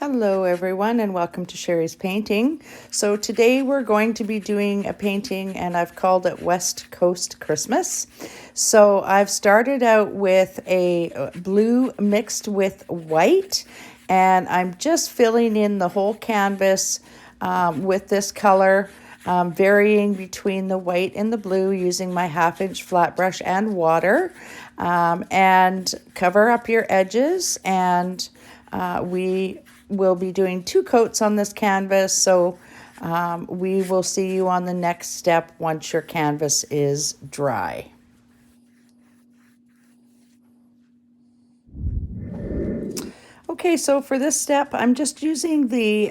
Hello everyone and welcome to Sharie's Painting. So today we're going to be doing a painting and I've called it West Coast Christmas. So I've started out with a blue mixed with white and I'm just filling in the whole canvas with this color, varying between the white and the blue using my 1/2-inch flat brush and water, and cover up your edges. And we will be doing 2 coats on this canvas, so we will see you on the next step once your canvas is dry. Okay, so for this step, I'm just using the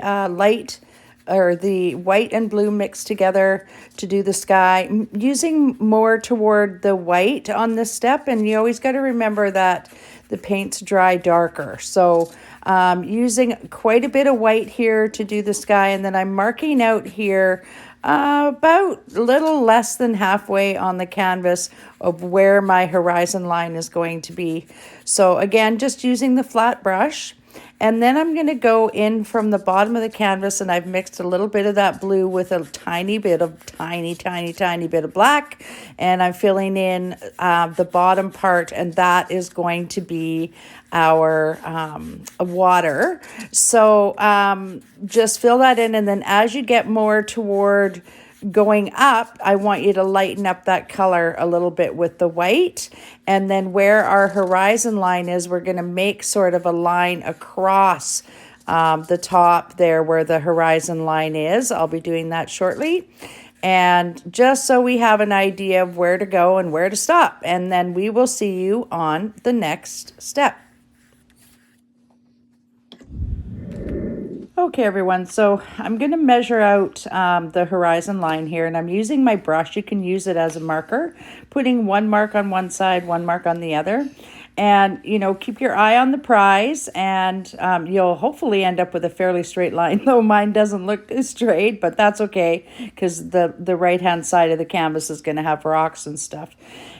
the white and blue mixed together to do the sky. I'm using more toward the white on this step, and you always got to remember that the paints dry darker. So using quite a bit of white here to do the sky, and then I'm marking out here about a little less than halfway on the canvas of where my horizon line is going to be. So again, just using the flat brush. And then I'm going to go in from the bottom of the canvas, and I've mixed a little bit of that blue with a tiny bit of tiny bit of black, and I'm filling in the bottom part, and that is going to be our water. So just fill that in, and then as you get more toward going up, I want you to lighten up that color a little bit with the white. And then where our horizon line is, we're going to make sort of a line across the top there where the horizon line is. I'll be doing that shortly. And just so we have an idea of where to go and where to stop. And then we will see you on the next step. Okay, everyone, so I'm going to measure out the horizon line here, and I'm using my brush. You can use it as a marker, putting 1 mark on one side, 1 mark on the other. And, you know, keep your eye on the prize, and you'll hopefully end up with a fairly straight line, though mine doesn't look straight, but that's okay, because the right-hand side of the canvas is going to have rocks and stuff.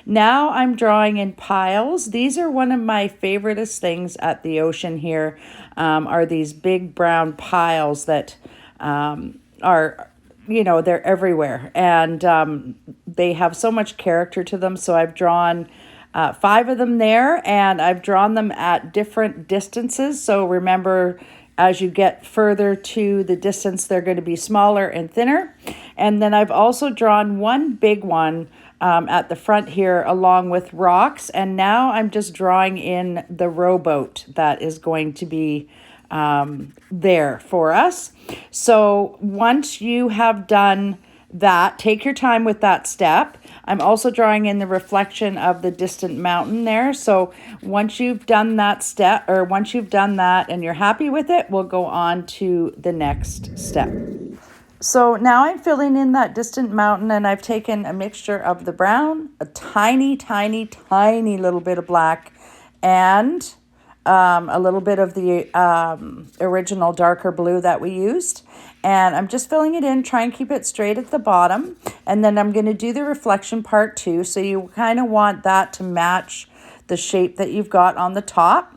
Now I'm drawing in piles. These are one of my favoriteest things at the ocean here, are these big brown piles that are, you know, they're everywhere. And they have so much character to them. So I've drawn 5 of them there, and I've drawn them at different distances. So remember, as you get further to the distance, they're going to be smaller and thinner. And then I've also drawn one big one at the front here along with rocks. And now I'm just drawing in the rowboat that is going to be there for us. So once you have done that, take your time with that step. I'm also drawing in the reflection of the distant mountain there. So once you've done that step, or once you've done that and you're happy with it, we'll go on to the next step. So now I'm filling in that distant mountain, and I've taken a mixture of the brown, a tiny little bit of black, and a little bit of the original darker blue that we used. And I'm just filling it in, try and keep it straight at the bottom. And then I'm going to do the reflection part too. So you kind of want that to match the shape that you've got on the top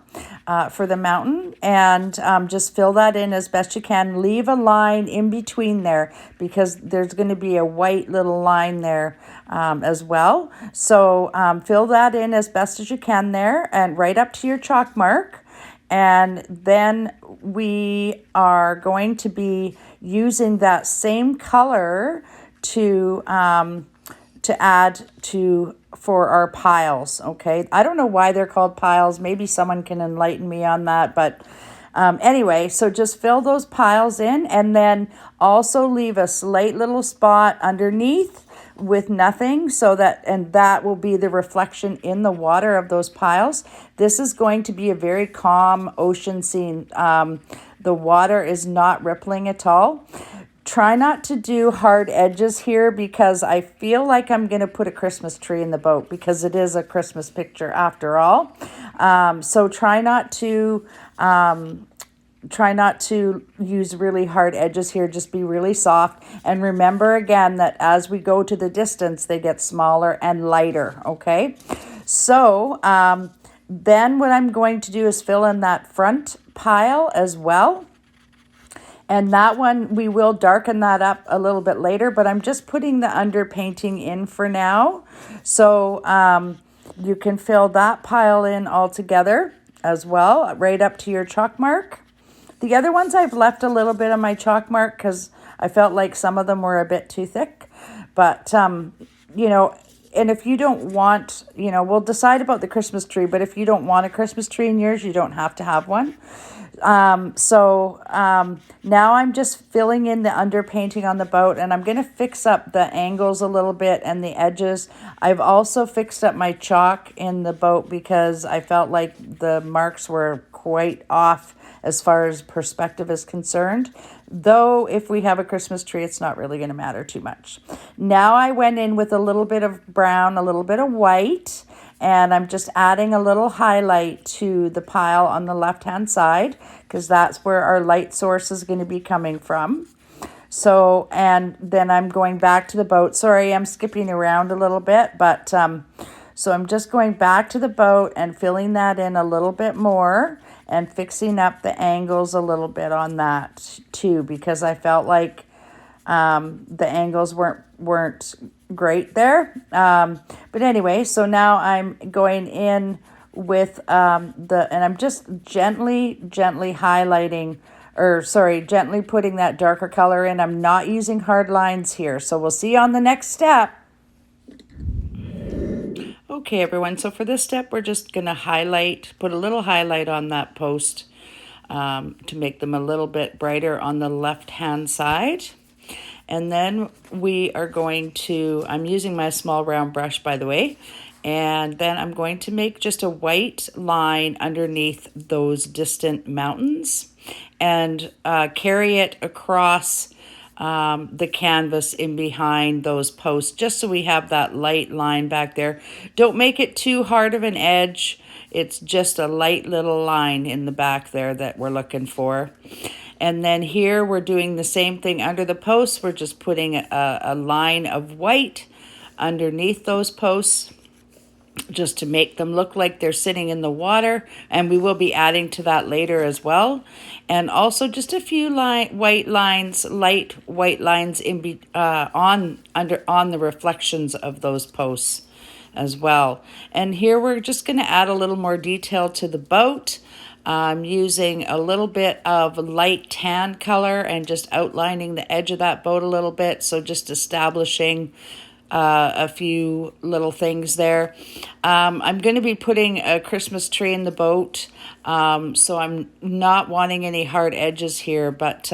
for the mountain. And just fill that in as best you can. Leave a line in between there, because there's going to be a white little line there as well. So fill that in as best as you can there, and right up to your chalk mark. And then we are going to be using that same color to add to for our piles. Okay, I don't know why they're called piles. Maybe someone can enlighten me on that, but anyway, so just fill those piles in, and then also leave a slight little spot underneath with nothing, so that, and that will be the reflection in the water of those piles. This is going to be a very calm ocean scene. The water is not rippling at all. Try not to do hard edges here, because I feel like I'm going to put a Christmas tree in the boat, because it is a Christmas picture after all. So try not to use really hard edges here. Just be really soft. And remember again that as we go to the distance, they get smaller and lighter. Okay. So then what I'm going to do is fill in that front pile as well. And that one, we will darken that up a little bit later, but I'm just putting the underpainting in for now. So you can fill that pile in all together as well, right up to your chalk mark. The other ones I've left a little bit of my chalk mark because I felt like some of them were a bit too thick. But, you know, and if you don't want, you know, we'll decide about the Christmas tree, but if you don't want a Christmas tree in yours, you don't have to have one. Now I'm just filling in the underpainting on the boat, and I'm going to fix up the angles a little bit and the edges. I've also fixed up my chalk in the boat because I felt like the marks were quite off as far as perspective is concerned. Though if we have a Christmas tree, it's not really going to matter too much. Now I went in with a little bit of brown, a little bit of white, and I'm just adding a little highlight to the pile on the left-hand side because that's where our light source is going to be coming from. So, and then I'm going back to the boat. Sorry, I'm skipping around a little bit, but so I'm just going back to the boat and filling that in a little bit more and fixing up the angles a little bit on that too, because I felt like the angles weren't great there. But anyway, so now I'm going in with and I'm just gently highlighting, or sorry, gently putting that darker color in. I'm not using hard lines here. So we'll see you on the next step. Okay, everyone, so for this step, we're just going to put a little highlight on that post to make them a little bit brighter on the left-hand side. And then we are going to, I'm using my small round brush, by the way, and then I'm going to make just a white line underneath those distant mountains and carry it across the canvas in behind those posts, just so we have that light line back there. Don't make it too hard of an edge. It's just a light little line in the back there that we're looking for. And then here we're doing the same thing under the posts. We're just putting a line of white underneath those posts just to make them look like they're sitting in the water, and we will be adding to that later as well. And also just a few light white lines in on the reflections of those posts as well. And here we're just going to add a little more detail to the boat. I'm using a little bit of light tan color and just outlining the edge of that boat a little bit, so just establishing a few little things there. I'm going to be putting a Christmas tree in the boat, so I'm not wanting any hard edges here, but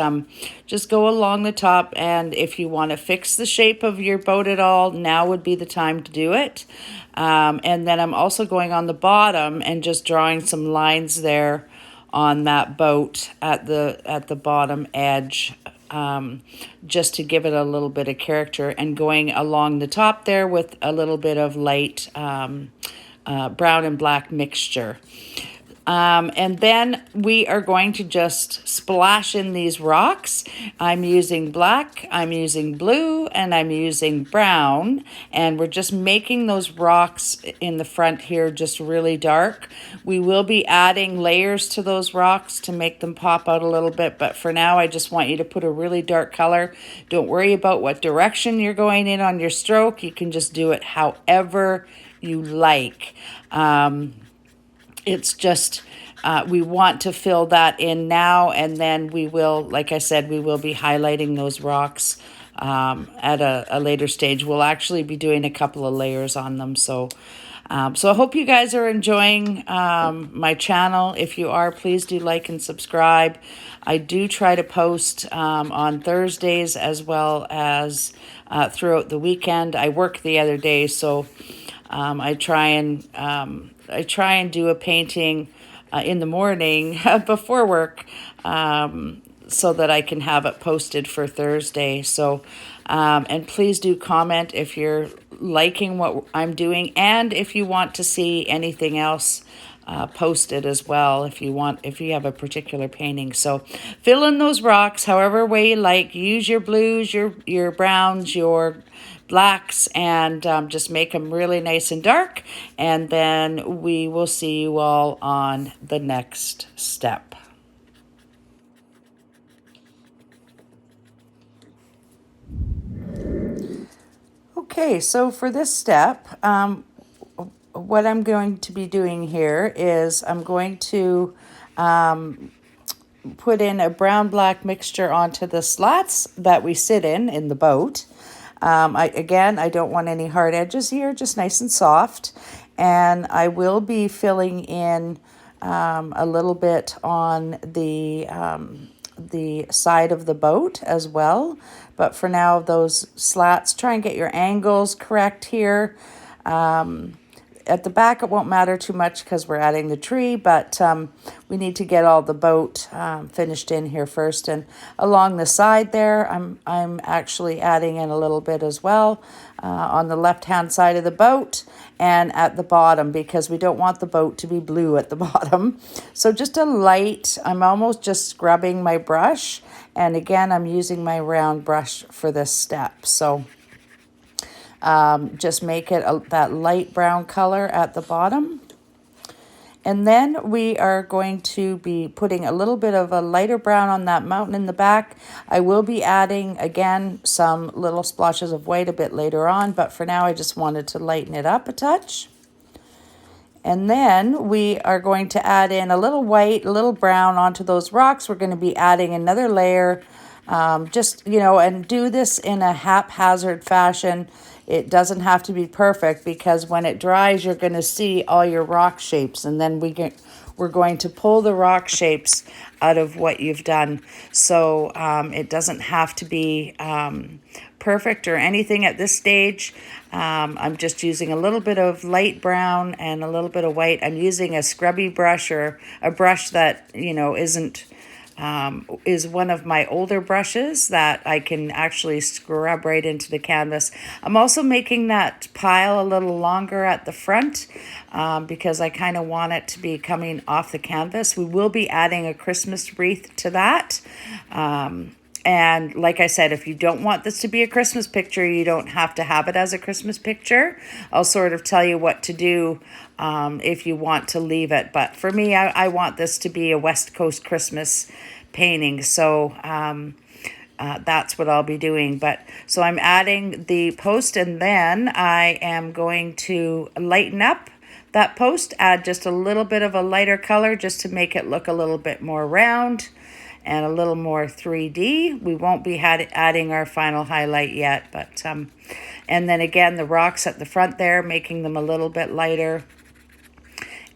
just go along the top, and if you want to fix the shape of your boat at all, now would be the time to do it. And then I'm also going on the bottom and just drawing some lines there on that boat at the bottom edge, just to give it a little bit of character, and going along the top there with a little bit of light brown and black mixture. And then we are going to just splash in these rocks. I'm using black, I'm using blue, and I'm using brown. And we're just making those rocks in the front here just really dark. We will be adding layers to those rocks to make them pop out a little bit. But for now, I just want you to put a really dark color. Don't worry about what direction you're going in on your stroke. You can just do it however you like. It's just, we want to fill that in now, and then we will, like I said, we will be highlighting those rocks at a later stage. We'll actually be doing a couple of layers on them. So I hope you guys are enjoying my channel. If you are, please do like and subscribe. I do try to post on Thursdays as well as throughout the weekend. I work the other day, so I try and do a painting in the morning before work, so that I can have it posted for Thursday. So, and please do comment if you're liking what I'm doing, and if you want to see anything else posted as well, if you have a particular painting. So fill in those rocks however way you like. Use your blues, your browns, your blacks, and just make them really nice and dark. And then we will see you all on the next step. Okay, so for this step, what I'm going to be doing here is I'm going to put in a brown-black mixture onto the slats that we sit in the boat. I don't want any hard edges here, just nice and soft. And I will be filling in a little bit on the side of the boat as well. But for now, those slats, try and get your angles correct here. At the back, it won't matter too much because we're adding the tree, but we need to get all the boat finished in here first. And along the side there, I'm actually adding in a little bit as well on the left-hand side of the boat and at the bottom, because we don't want the boat to be blue at the bottom. So just a light, I'm almost just scrubbing my brush. And again, I'm using my round brush for this step. So just make it that light brown color at the bottom. And then we are going to be putting a little bit of a lighter brown on that mountain in the back. I will be adding, again, some little splotches of white a bit later on, but for now I just wanted to lighten it up a touch. And then we are going to add in a little white, a little brown onto those rocks. We're going to be adding another layer, and do this in a haphazard fashion. It doesn't have to be perfect, because when it dries, you're going to see all your rock shapes, and then we're going to pull the rock shapes out of what you've done. So it doesn't have to be perfect or anything at this stage. I'm just using a little bit of light brown and a little bit of white. I'm using a scrubby brush, or a brush that, is one of my older brushes that I can actually scrub right into the canvas. I'm also making that pile a little longer at the front because I kind of want it to be coming off the canvas. We will be adding a Christmas wreath to that. And like I said, if you don't want this to be a Christmas picture, you don't have to have it as a Christmas picture. I'll sort of tell you what to do if you want to leave it. But for me, I want this to be a West Coast Christmas painting. So that's what I'll be doing. So I'm adding the post, and then I am going to lighten up that post, add just a little bit of a lighter color just to make it look a little bit more round and a little more 3D. We won't be adding our final highlight yet, but and then again, the rocks at the front there, making them a little bit lighter,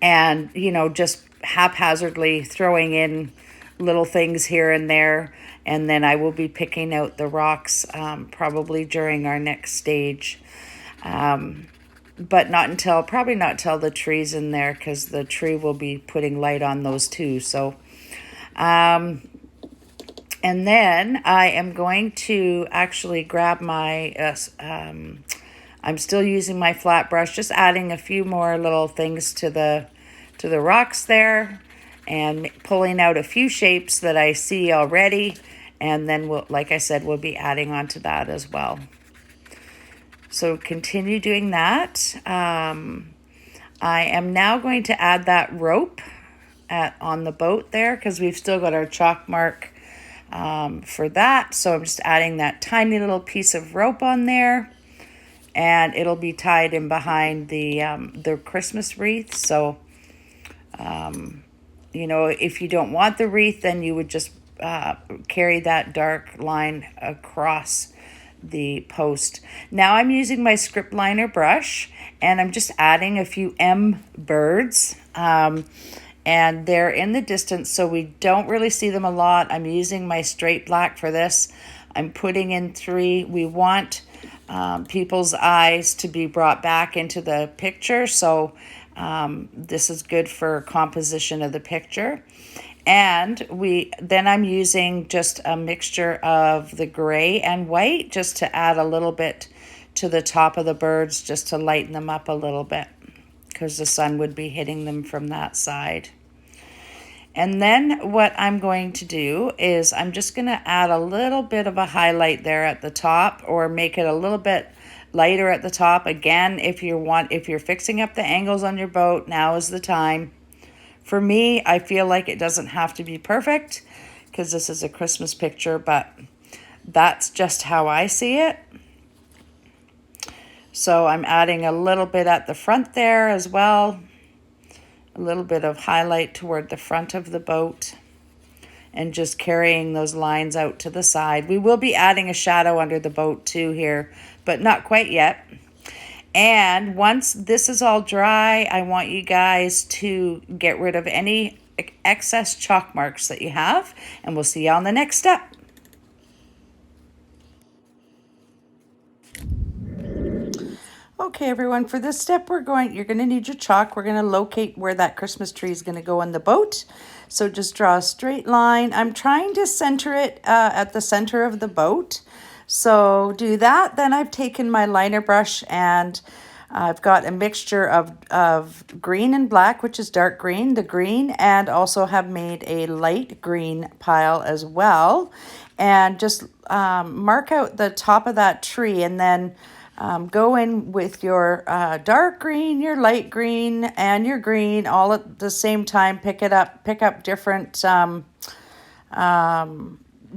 and just haphazardly throwing in little things here and there. And then I will be picking out the rocks probably during our next stage, but probably not until the tree's in there, because the tree will be putting light on those too. So and then I am going to actually grab my, I'm still using my flat brush, just adding a few more little things to the rocks there, and pulling out a few shapes that I see already. And then like I said, we'll be adding onto that as well. So continue doing that. I am now going to add that rope on the boat there, because we've still got our chalk mark for that. So I'm just adding that tiny little piece of rope on there, and it'll be tied in behind the Christmas wreath. So if you don't want the wreath, then you would just carry that dark line across the post. Now I'm using my script liner brush, and I'm just adding a few M birds. And they're in the distance, so we don't really see them a lot. I'm using my straight black for this. I'm putting in 3. We want people's eyes to be brought back into the picture, so this is good for composition of the picture. And then I'm using just a mixture of the gray and white just to add a little bit to the top of the birds, just to lighten them up a little bit, because the sun would be hitting them from that side. And then what I'm going to do is I'm just going to add a little bit of a highlight there at the top, or make it a little bit lighter at the top. Again, if you're fixing up the angles on your boat, now is the time. For me, I feel like it doesn't have to be perfect, because this is a Christmas picture, but that's just how I see it. So I'm adding a little bit at the front there as well. A little bit of highlight toward the front of the boat. And just carrying those lines out to the side. We will be adding a shadow under the boat too here, but not quite yet. And once this is all dry, I want you guys to get rid of any excess chalk marks that you have, and we'll see you on the next step. Okay, everyone, for this step, you're going to need your chalk. We're going to locate where that Christmas tree is going to go in the boat. So just draw a straight line. I'm trying to center it at the center of the boat. So do that. Then I've taken my liner brush and I've got a mixture of green and black, which is dark green, the green, and also have made a light green pile as well. And just mark out the top of that tree, and then go in with your dark green, your light green, and your green all at the same time. Pick up different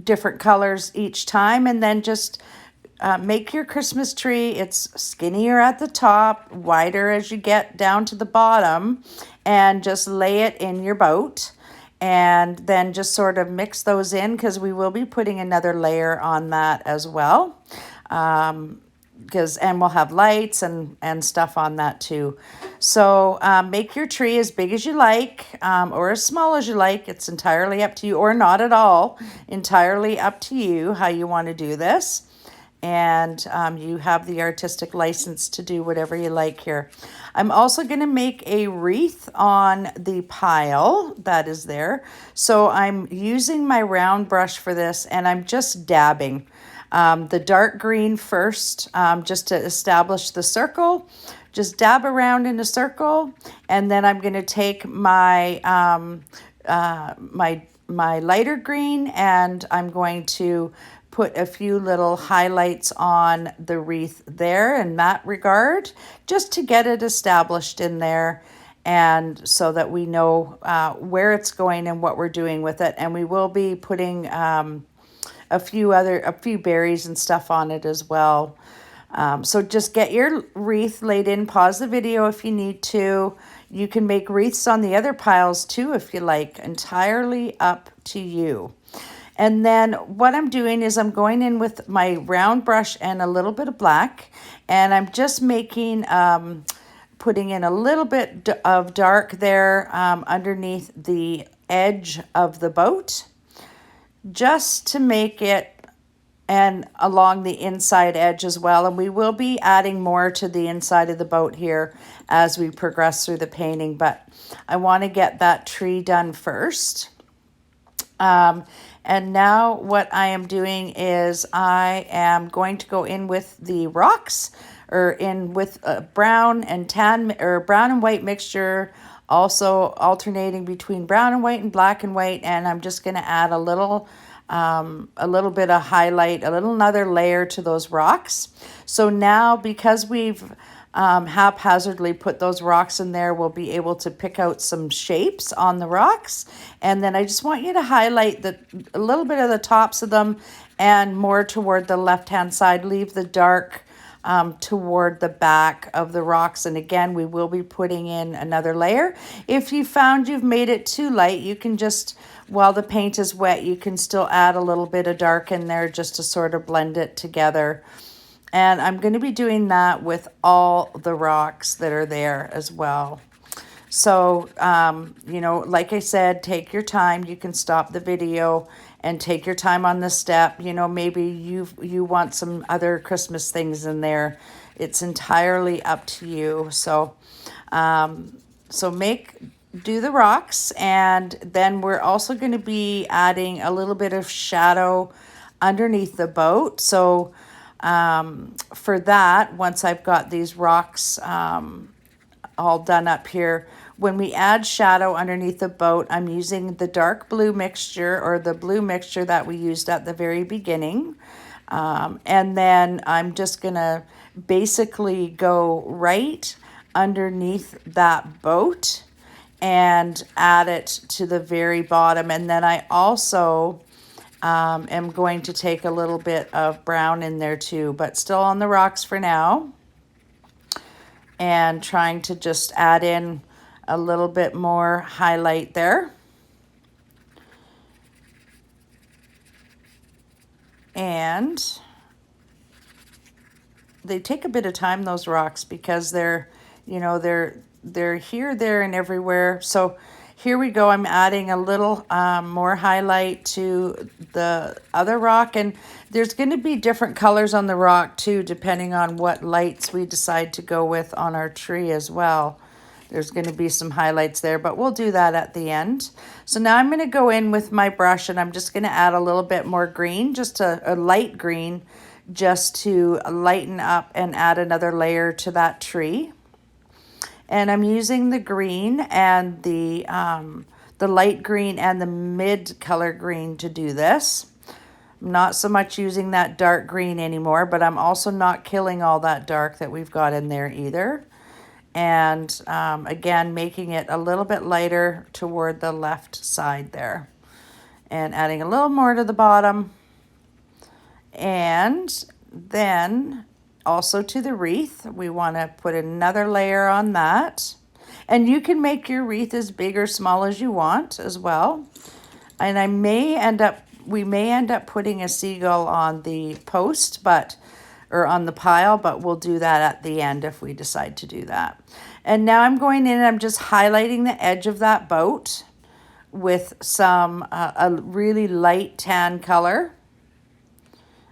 different colors each time, and then just make your Christmas tree. It's skinnier at the top, wider as you get down to the bottom, and just lay it in your boat. And then just sort of mix those in, because we will be putting another layer on that as well. And we'll have lights and stuff on that too. So make your tree as big as you like, or as small as you like. It's entirely up to you, or not at all. Entirely up to you how you want to do this. And you have the artistic license to do whatever you like here. I'm also going to make a wreath on the pile that is there. So I'm using my round brush for this, and I'm just dabbing the dark green first, just to establish the circle. Just dab around in a circle, and then I'm going to take my my lighter green, and I'm going to put a few little highlights on the wreath there in that regard, just to get it established in there, and so that we know where it's going and what we're doing with it. And we will be putting a few berries and stuff on it as well. So just get your wreath laid in. Pause the video if you need to. You can make wreaths on the other piles too if you like. Entirely up to you. And then what I'm doing is I'm going in with my round brush and a little bit of black, and I'm just making, putting in a little bit of dark there underneath the edge of the boat, just to make it, and along the inside edge as well. And we will be adding more to the inside of the boat here as we progress through the painting, but I want to get that tree done first. And now what I am doing is I am going to go in with the rocks, or in with brown and tan, or brown and white mixture, also alternating between brown and white and black and white. And I'm just going to add a little bit of highlight, another layer to those rocks. So now, because we've haphazardly put those rocks in there, we'll be able to pick out some shapes on the rocks. And then I just want you to highlight a little bit of the tops of them, and more toward the left-hand side. Leave the dark toward the back of the rocks. And again, we will be putting in another layer. If you found you've made it too light, you can just, while the paint is wet, you can still add a little bit of dark in there just to sort of blend it together. And I'm going to be doing that with all the rocks that are there as well. So, like I said, take your time. You can stop the video and take your time on this step. Maybe you want some other Christmas things in there. It's entirely up to you. So, do the rocks, and then we're also going to be adding a little bit of shadow underneath the boat. So, for that, once I've got these rocks all done up here, when we add shadow underneath the boat, I'm using the dark blue mixture, or the blue mixture that we used at the very beginning. And then I'm just going to basically go right underneath that boat and add it to the very bottom. And then I also am going to take a little bit of brown in there too, but still on the rocks for now. and trying to just add in a little bit more highlight there. And they take a bit of time, those rocks, because they're, you know, they're here, there, and everywhere. So here we go. I'm adding a little more highlight to the other rock, and there's going to be different colors on the rock too, depending on what lights we decide to go with on our tree as well. There's going to be some highlights there, but we'll do that at the end. So now I'm going to go in with my brush, and I'm just going to add a little bit more green, just a light green, just to lighten up and add another layer to that tree. And I'm using the green and the light green and the mid color green to do this. I'm not so much using that dark green anymore, but I'm also not killing all that dark that we've got in there either. And again, making it a little bit lighter toward the left side there. And adding a little more to the bottom. And then also to the wreath, we want to put another layer on that. And you can make your wreath as big or small as you want as well. And we may end up putting a seagull on the post, or on the pile, but we'll do that at the end if we decide to do that. And now I'm going in and I'm just highlighting the edge of that boat with some a really light tan color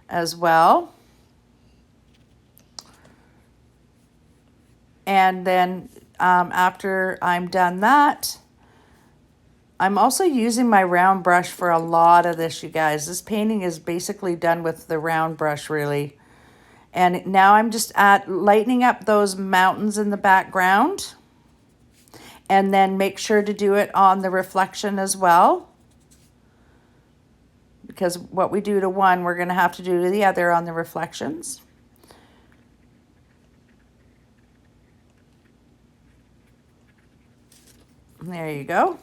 as well. And then after I'm done that, I'm also using my round brush for a lot of this, you guys. This painting is basically done with the round brush, really. And now I'm just lightening up those mountains in the background. And then make sure to do it on the reflection as well. Because what we do to one, we're going to have to do to the other on the reflections. There you go.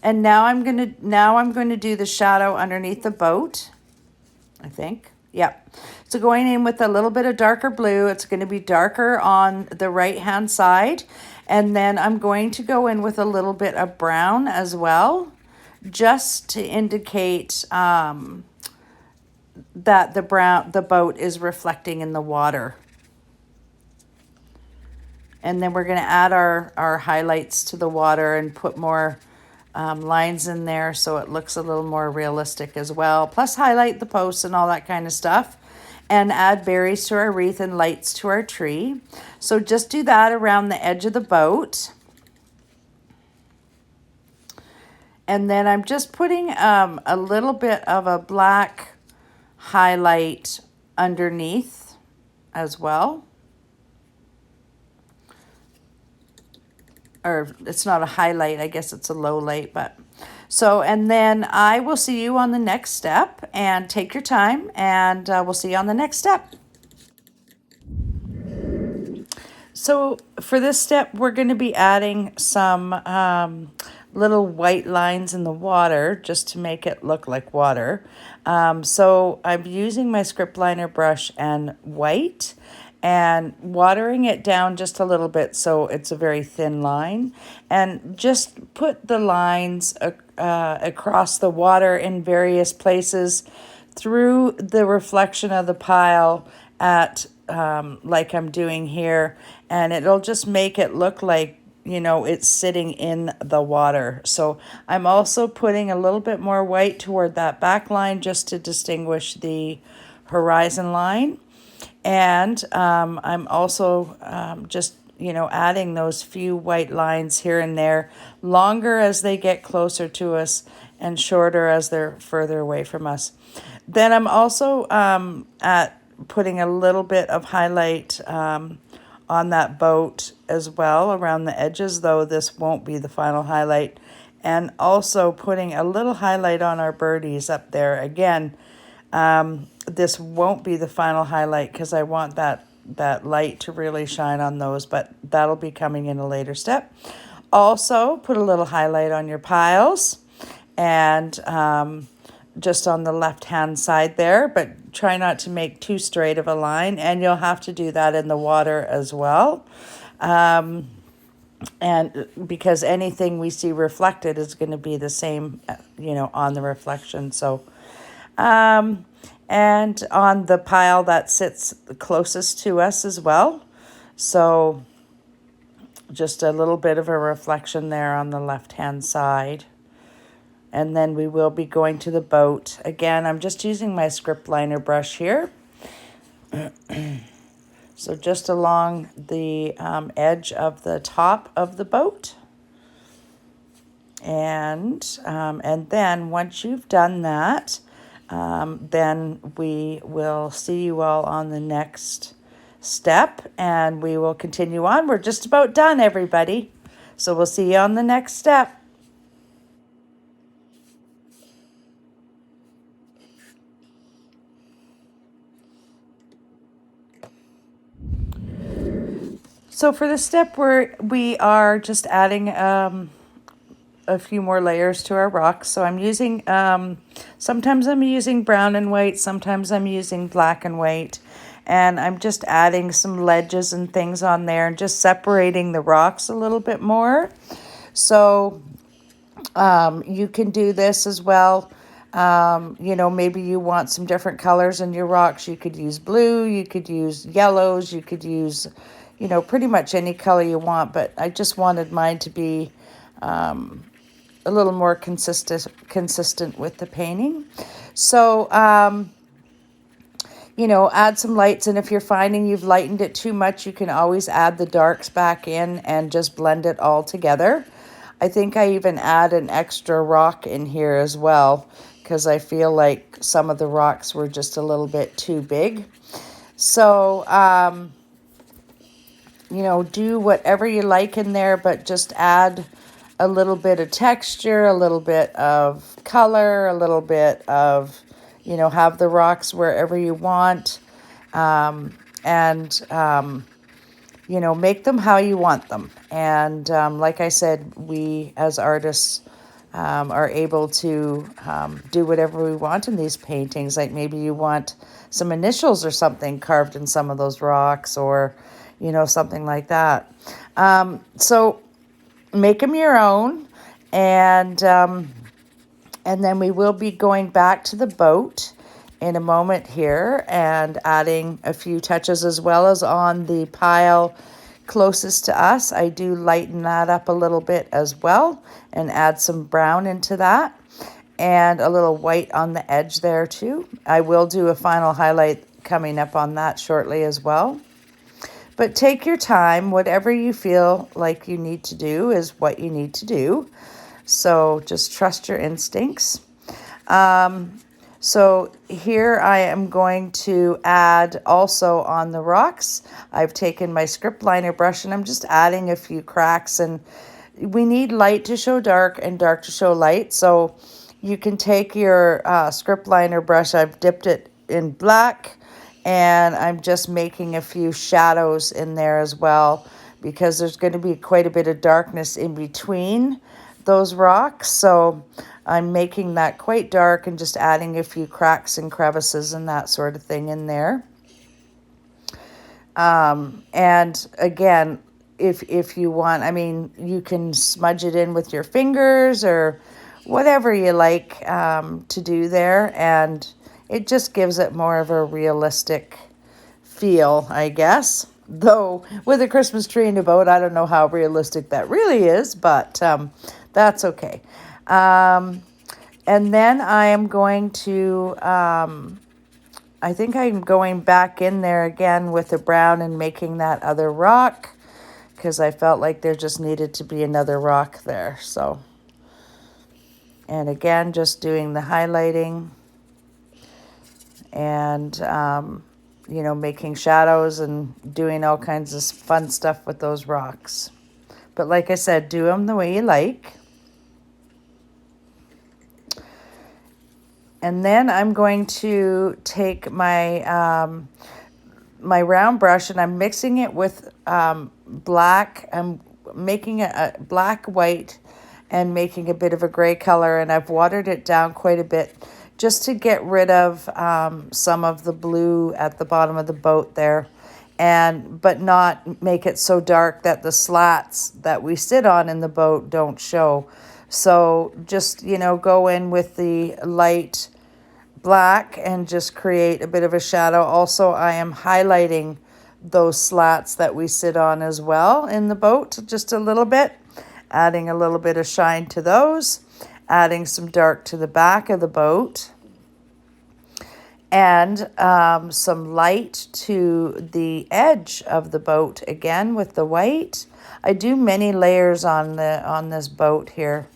And now I'm going to do the shadow underneath the boat, I think. Yep. So going in with a little bit of darker blue, it's going to be darker on the right-hand side. And then I'm going to go in with a little bit of brown as well, just to indicate that the boat is reflecting in the water. And then we're going to add our highlights to the water and put more lines in there so it looks a little more realistic as well. Plus highlight the posts and all that kind of stuff. And add berries to our wreath and lights to our tree. So just do that around the edge of the boat. And then I'm just putting a little bit of a black highlight underneath as well. Or it's not a highlight, I guess it's a low light, but so, and then I will see you on the next step, and take your time, and we'll see you on the next step. So for this step, we're going to be adding some little white lines in the water just to make it look like water. So I'm using my script liner brush and white, and watering it down just a little bit so it's a very thin line, and just put the lines across the water in various places through the reflection of the pile at like I'm doing here, and it'll just make it look like, you know, it's sitting in the water. So I'm also putting a little bit more white toward that back line just to distinguish the horizon line. And I'm also just, you know, adding those few white lines here and there, longer as they get closer to us and shorter as they're further away from us. Then I'm also putting a little bit of highlight on that boat as well around the edges, though this won't be the final highlight. And also putting a little highlight on our birdies up there. Again, this won't be the final highlight because I want that light to really shine on those, but that'll be coming in a later step. Also, put a little highlight on your piles, and just on the left-hand side there, but try not to make too straight of a line, and you'll have to do that in the water as well. And because anything we see reflected is going to be the same, on the reflection. So, and on the pile that sits closest to us as well. So just a little bit of a reflection there on the left-hand side. And then we will be going to the boat. Again, I'm just using my script liner brush here. So just along the edge of the top of the boat. And then once you've done that, then we will see you all on the next step, and we will continue on. We're just about done, everybody. So we'll see you on the next step. So for the step where we are just adding a few more layers to our rocks. So I'm using, sometimes I'm using brown and white, sometimes I'm using black and white. And I'm just adding some ledges and things on there and just separating the rocks a little bit more. So you can do this as well. Maybe you want some different colors in your rocks. You could use blue, you could use yellows, you could use, pretty much any color you want. But I just wanted mine to be a little more consistent with the painting. So, add some lights, and if you're finding you've lightened it too much, you can always add the darks back in and just blend it all together. I think I even add an extra rock in here as well, because I feel like some of the rocks were just a little bit too big. So, do whatever you like in there, but just add a little bit of texture, a little bit of color, a little bit of, have the rocks wherever you want, make them how you want them. And like I said, we as artists are able to do whatever we want in these paintings. Like maybe you want some initials or something carved in some of those rocks, or, something like that. So make them your own, and then we will be going back to the boat in a moment here and adding a few touches, as well as on the pile closest to us. I do lighten that up a little bit as well and add some brown into that, and a little white on the edge there too. I will do a final highlight coming up on that shortly as well. But take your time. Whatever you feel like you need to do is what you need to do. So just trust your instincts. So here I am going to add also on the rocks. I've taken my script liner brush and I'm just adding a few cracks. And we need light to show dark and dark to show light. So you can take your script liner brush. I've dipped it in black, and I'm just making a few shadows in there as well, because there's going to be quite a bit of darkness in between those rocks. So I'm making that quite dark and just adding a few cracks and crevices and that sort of thing in there. And again, if you want, you can smudge it in with your fingers or whatever you like to do there. And it just gives it more of a realistic feel, I guess. Though with a Christmas tree and a boat, I don't know how realistic that really is, but that's okay. And then I am going to, I think I'm going back in there again with the brown and making that other rock, because I felt like there just needed to be another rock there. So, and again, just doing the highlighting and, making shadows and doing all kinds of fun stuff with those rocks. But like I said, do them the way you like. And then I'm going to take my my round brush and I'm mixing it with black. I'm making a black, white, and making a bit of a gray color. And I've watered it down quite a bit just to get rid of some of the blue at the bottom of the boat there, but not make it so dark that the slats that we sit on in the boat don't show. So just, go in with the light black and just create a bit of a shadow. Also, I am highlighting those slats that we sit on as well in the boat just a little bit, adding a little bit of shine to those, adding some dark to the back of the boat, and some light to the edge of the boat again with the white. I do many layers on this boat here.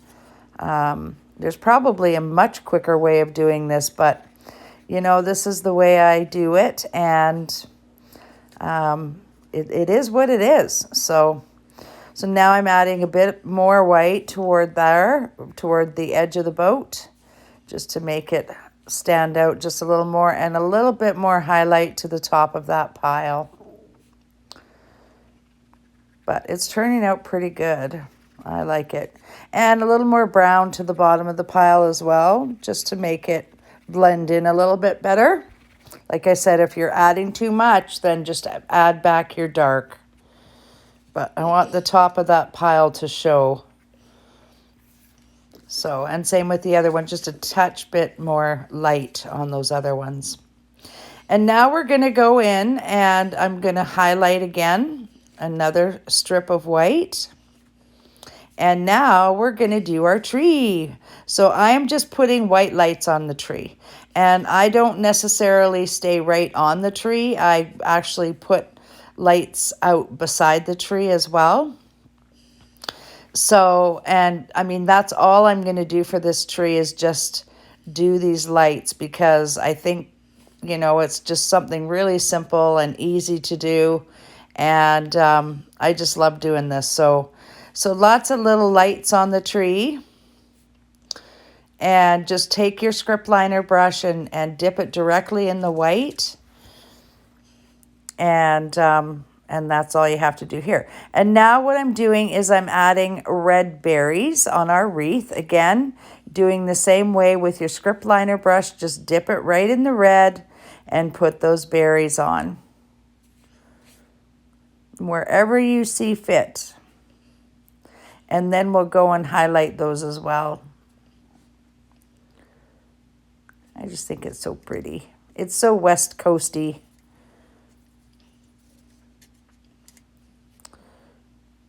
There's probably a much quicker way of doing this, but this is the way I do it, and it is what it is. So now I'm adding a bit more white toward the edge of the boat, just to make it stand out just a little more, and a little bit more highlight to the top of that pile. But it's turning out pretty good. I like it. And a little more brown to the bottom of the pile as well, just to make it blend in a little bit better. Like I said, if you're adding too much, then just add back your dark. But I want the top of that pile to show. So, and same with the other one, just a touch bit more light on those other ones. And now we're going to go in and I'm going to highlight again, another strip of white. And now we're going to do our tree. So I'm just putting white lights on the tree. And I don't necessarily stay right on the tree. I actually put lights out beside the tree as well. So, and I mean, that's all I'm going to do for this tree is just do these lights, because I think, it's just something really simple and easy to do. And I just love doing this. So lots of little lights on the tree. And just take your script liner brush and dip it directly in the white. And that's all you have to do here. And now what I'm doing is I'm adding red berries on our wreath. Again, doing the same way with your script liner brush. Just dip it right in the red and put those berries on, wherever you see fit. And then we'll go and highlight those as well. I just think it's so pretty. It's so West Coasty.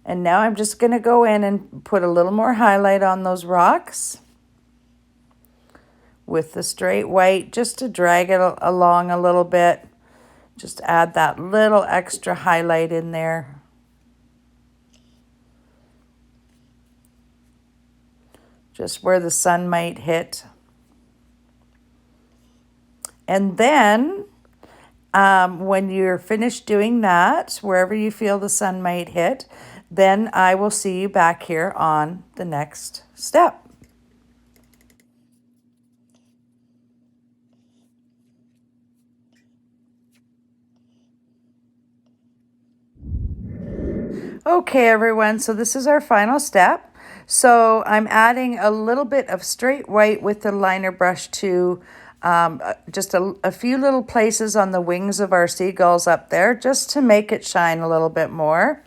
And now I'm just going to go in and put a little more highlight on those rocks with the straight white, just to drag it along a little bit. Just add that little extra highlight in there. Just where the sun might hit. And then when you're finished doing that, wherever you feel the sun might hit, then I will see you back here on the next step. Okay, everyone, so this is our final step. So I'm adding a little bit of straight white with the liner brush to just a few little places on the wings of our seagulls up there, just to make it shine a little bit more.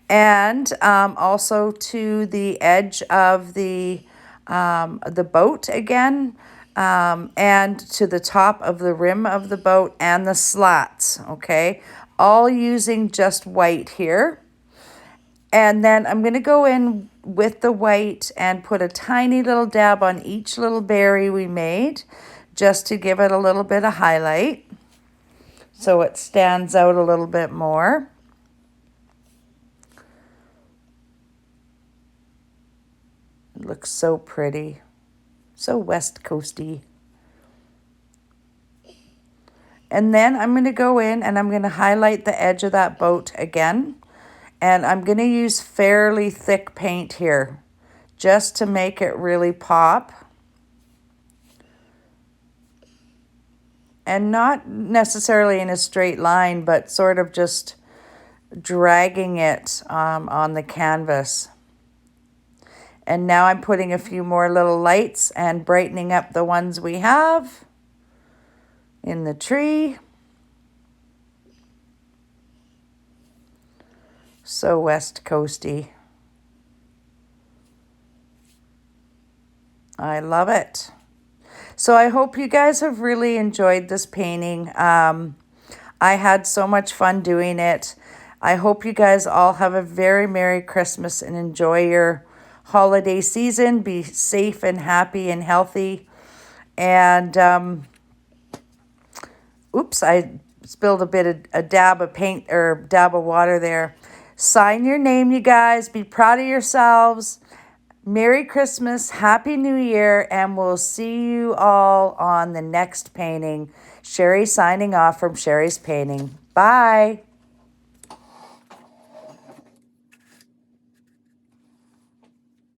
And also to the edge of the boat again, and to the top of the rim of the boat and the slats, okay? All using just white here. And then I'm going to go in with the white and put a tiny little dab on each little berry we made, just to give it a little bit of highlight, so it stands out a little bit more. It looks so pretty, so West Coasty. And then I'm going to go in and I'm going to highlight the edge of that boat again. And I'm going to use fairly thick paint here, just to make it really pop. And not necessarily in a straight line, but sort of just dragging it on the canvas. And now I'm putting a few more little lights and brightening up the ones we have in the tree. So West Coasty. I love it. So I hope you guys have really enjoyed this painting. I had so much fun doing it. I hope you guys all have a very Merry Christmas and enjoy your holiday season. Be safe and happy and healthy. And, oops, I spilled a dab of paint or dab of water there. Sign your name, you guys. Be proud of yourselves. Merry Christmas, Happy New Year, and we'll see you all on the next painting. Sharie signing off from Sharie's Painting. Bye.